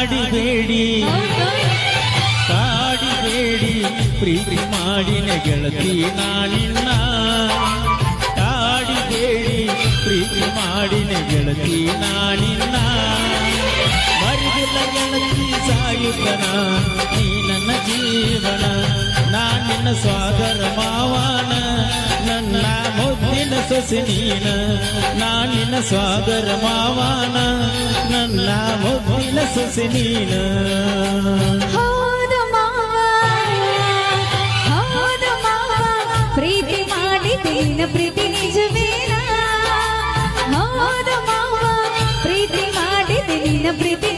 ಕಾಡಿಬೇಡಿ ಕಾಡಿಬೇಡಿ ಪ್ರೀತಿ ಮಾಡಿನ ಗೆಳತಿ ನಾನಿನ್ನ ಕಾಡಿಬೇಡಿ ಪ್ರೀತಿ ಮಾಡಿನ ಗೆಳತಿ ನಾನಿನ್ನ ಮರಿದಿಲ್ಲ ಗೆಳತಿ ಸಾಯುತ್ತನ ನೀ ನನ್ನ ಜೀವನ ನಾನಿನ್ನ ಸ್ವಾಗರ ಮಾವನ ನನ್ನ ಮುದ್ದಿನ ಸೊಸೆ ನೀನ ನಾನಿನ್ನ ಸ್ವಾಗರ ಮಾವನ ನನ್ನ ಮುದ್ದಿನ ಸೊಸೆ ನೀನ ಪ್ರೀತಿ ಮಾಡಿದ್ದೀನ ಪ್ರೀತಿ ನಿಜವೇನ ಹೌದು ಮಾವ ಪ್ರೀತಿ ಮಾಡಿದ್ದೀನ ಪ್ರೀತಿ